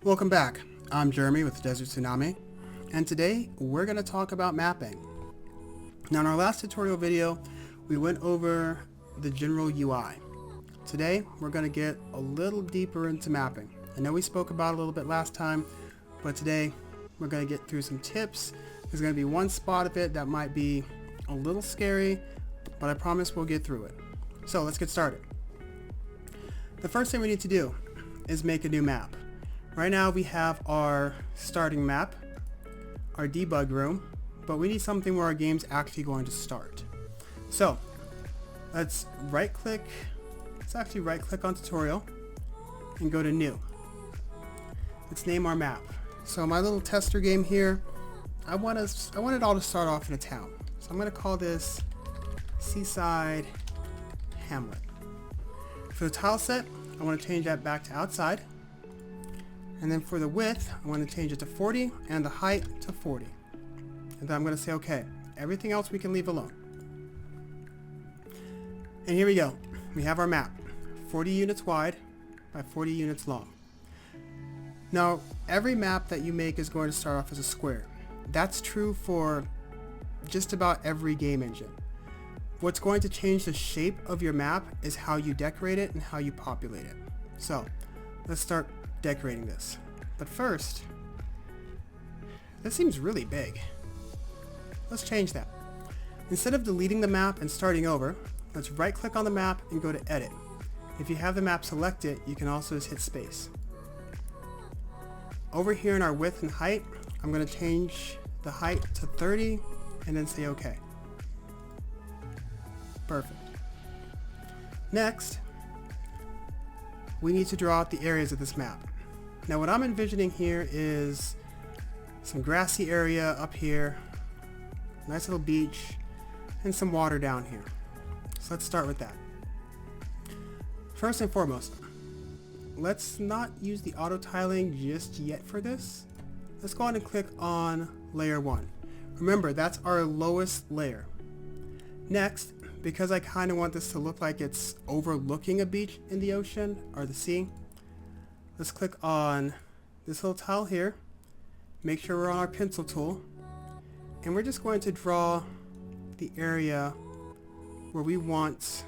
Welcome back. I'm Jeremy with Desert Tsunami, and today we're going to talk about mapping. Now in our last tutorial video, we went over the general UI. Today we're going to get a little deeper into mapping. I know we spoke about it a little bit last time, but today we're going to get through some tips. There's going to be one spot of it that might be a little scary, but I promise we'll get through it. So let's get started. The first thing we need to do is make a new map. Right now we have our starting map, our debug room, but we need something where our game's actually going to start. So let's right click on tutorial and go to new. Let's name our map. So my little tester game here, I want it all to start off in a town. So I'm going to call this Seaside Hamlet. For the tile set, I want to change that back to outside. And then for the width, I want to change it to 40 and the height to 40. And then I'm going to say OK. Everything else we can leave alone. And here we go. We have our map. 40 units wide by 40 units long. Now, every map that you make is going to start off as a square. That's true for just about every game engine. What's going to change the shape of your map is how you decorate it and how you populate it. So, let's start decorating this. But first, this seems really big. Let's change that. Instead of deleting the map and starting over, let's right click on the map and go to edit. If you have the map selected, you can also just hit space. Over here in our width and height, I'm going to change the height to 30 and then say OK. Perfect. Next, we need to draw out the areas of this map. Now what I'm envisioning here is some grassy area up here, nice little beach, and some water down here. So let's start with that. First and foremost, let's not use the auto tiling just yet for this. Let's go ahead and click on layer 1. Remember, that's our lowest layer. Next, because I kind of want this to look like it's overlooking a beach in the ocean or the sea, let's click on this little tile here, make sure we're on our pencil tool, and we're just going to draw the area where we want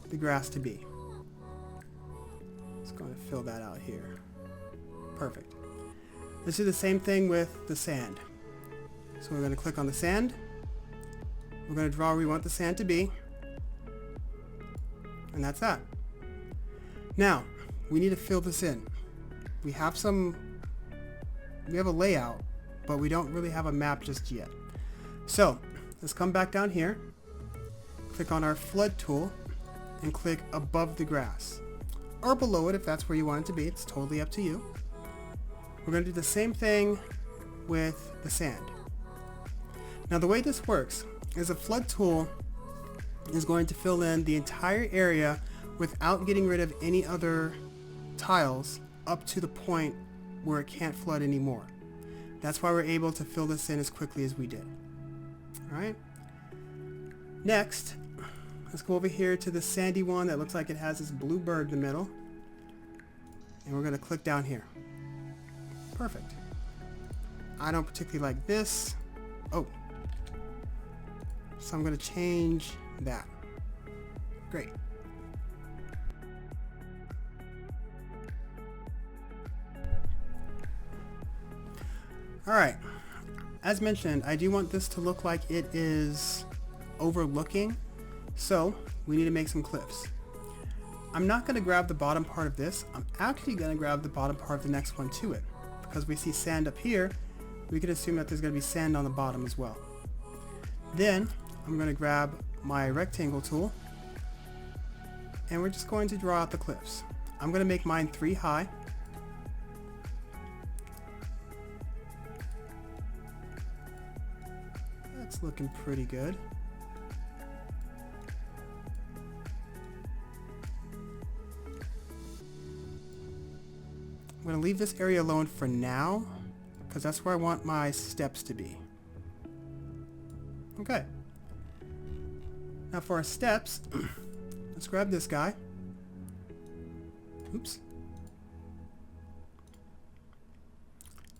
the grass to be. Just going to fill that out here. Perfect. Let's do the same thing with the sand. So we're going to click on the sand. We're going to draw where we want the sand to be. And that's that. Now, we need to fill this in. We have a layout, but we don't really have a map just yet. So, let's come back down here, click on our flood tool, and click above the grass. Or below it if that's where you want it to be. It's totally up to you. We're going to do the same thing with the sand. Now the way this works is a flood tool is going to fill in the entire area without getting rid of any other tiles up to the point where it can't flood anymore. That's why we're able to fill this in as quickly as we did. Alright. Next, let's go over here to the sandy one that looks like it has this blue bird in the middle. And we're going to click down here. Perfect. I don't particularly like this. Oh. So I'm going to change that. Great. Alright. As mentioned, I do want this to look like it is overlooking. So we need to make some cliffs. I'm not going to grab the bottom part of this. I'm actually going to grab the bottom part of the next one to it. Because we see sand up here, we could assume that there's going to be sand on the bottom as well. Then I'm going to grab my rectangle tool and we're just going to draw out the cliffs. I'm going to make mine 3 high. That's looking pretty good. I'm going to leave this area alone for now because that's where I want my steps to be. Okay. Now for our steps, let's grab this guy. Oops.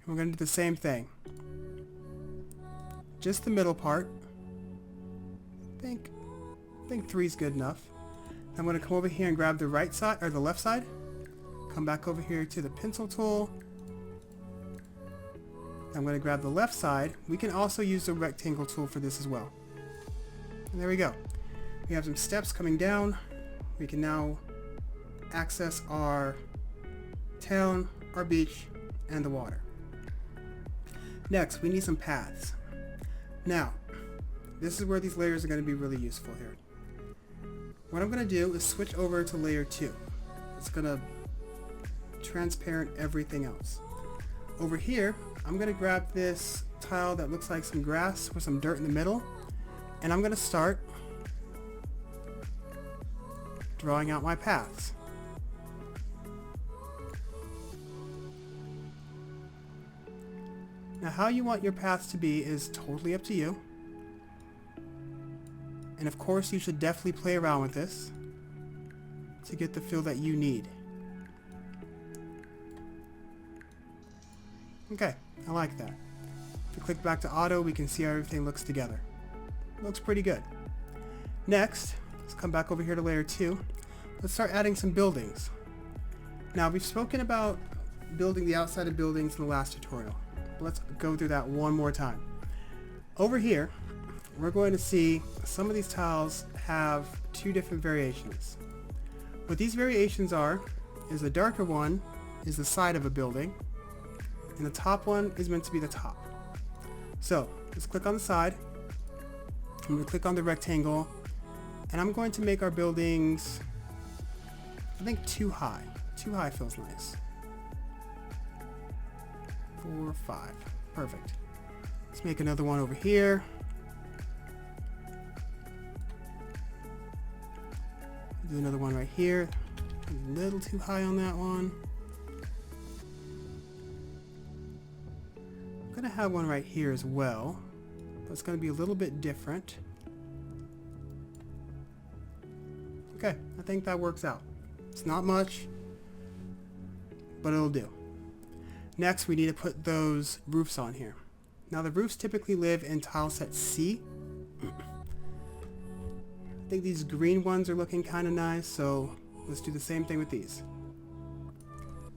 We're going to do the same thing. Just the middle part. I think 3 is good enough. I'm going to come over here and grab the right side, or the left side. Come back over here to the pencil tool. I'm going to grab the left side. We can also use the rectangle tool for this as well. And there we go. We have some steps coming down. We can now access our town, our beach, and the water. Next, we need some paths. Now, this is where these layers are going to be really useful here. What I'm going to do is switch over to layer 2. It's going to transparent everything else. Over here, I'm going to grab this tile that looks like some grass with some dirt in the middle, and I'm going to start drawing out my paths. Now, how you want your paths to be is totally up to you. And of course, you should definitely play around with this to get the feel that you need. Okay, I like that. If we click back to auto, we can see how everything looks together. Looks pretty good. Next, let's come back over here to layer 2. Let's start adding some buildings. Now, we've spoken about building the outside of buildings in the last tutorial. Let's go through that one more time. Over here, we're going to see some of these tiles have 2 different variations. What these variations are is the darker one is the side of a building, and the top one is meant to be the top. So let's click on the side. I'm going to click on the rectangle, and I'm going to make our buildings, I think, too high. Too high feels nice. 4, 5. Perfect. Let's make another one over here. Do another one right here. A little too high on that one. I'm going to have one right here as well, but it's going to be a little bit different. Okay, I think that works out. It's not much, but it'll do. Next, we need to put those roofs on here. Now, the roofs typically live in tile set C. I think these green ones are looking kind of nice, so let's do the same thing with these.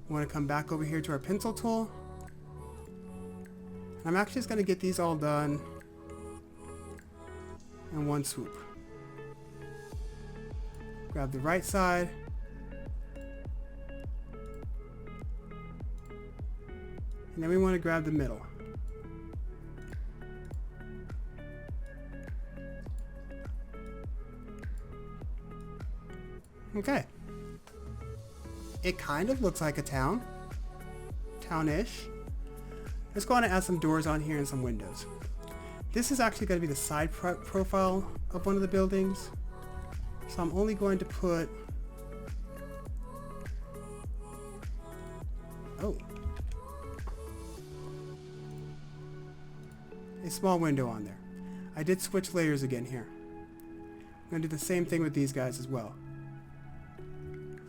We want to come back over here to our pencil tool. I'm actually just going to get these all done in one swoop. Grab the right side. And then we want to grab the middle. Okay. It kind of looks like a town. Town-ish. Let's go on and add some doors on here and some windows. This is actually going to be the side profile of one of the buildings. So I'm only going to put... a small window on there. I did switch layers again here. I'm going to do the same thing with these guys as well.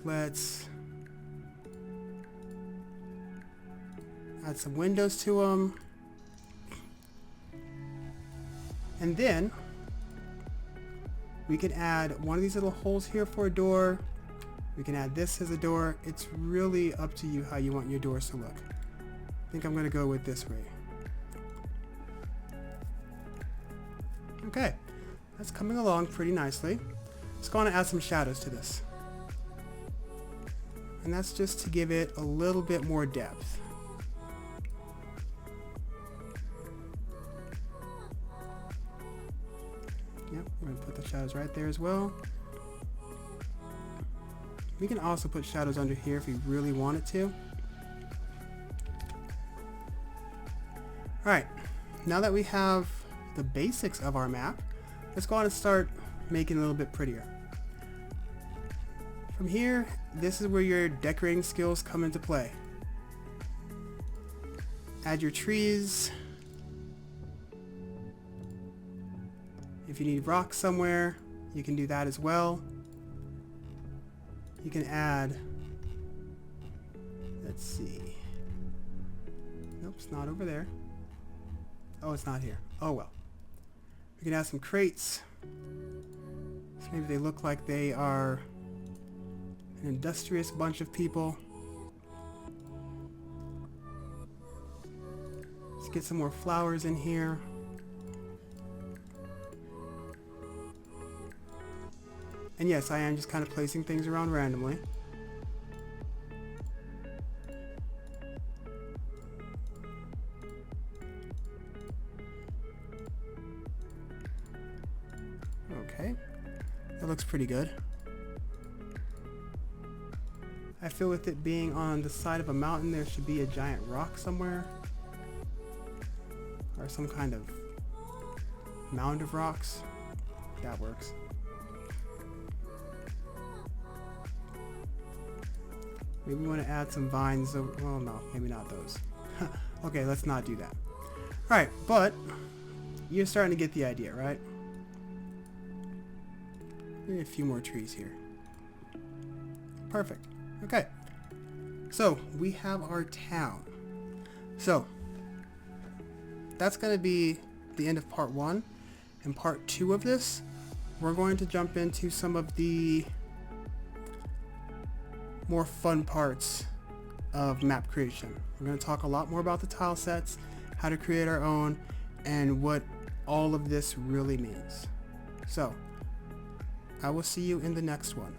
Let's add some windows to them. And then we can add one of these little holes here for a door. We can add this as a door. It's really up to you how you want your doors to look. I think I'm going to go with this way. Okay, that's coming along pretty nicely. Let's go on and add some shadows to this. And that's just to give it a little bit more depth. Yep, we're going to put the shadows right there as well. We can also put shadows under here if we really wanted to. Alright, now that we have the basics of our map, let's go on and start making it a little bit prettier. From here, this is where your decorating skills come into play. Add your trees. If you need rocks somewhere, you can do that as well. You can add, let's see. Nope, It's not over there. Oh, it's not here. Oh well. We can add some crates. So maybe they look like they are an industrious bunch of people. Let's get some more flowers in here. And yes, I am just kind of placing things around randomly. Okay, that looks pretty good. I feel with it being on the side of a mountain, there should be a giant rock somewhere. Or some kind of mound of rocks. That works. Maybe we want to add some vines. Well, no, maybe not those. Okay, let's not do that. Alright, but you're starting to get the idea, right? Maybe a few more trees here. Perfect. Okay. So, we have our town. So, that's going to be the end of part 1. In part 2 of this, we're going to jump into some of the more fun parts of map creation. We're going to talk a lot more about the tile sets, how to create our own, and what all of this really means. So, I will see you in the next one.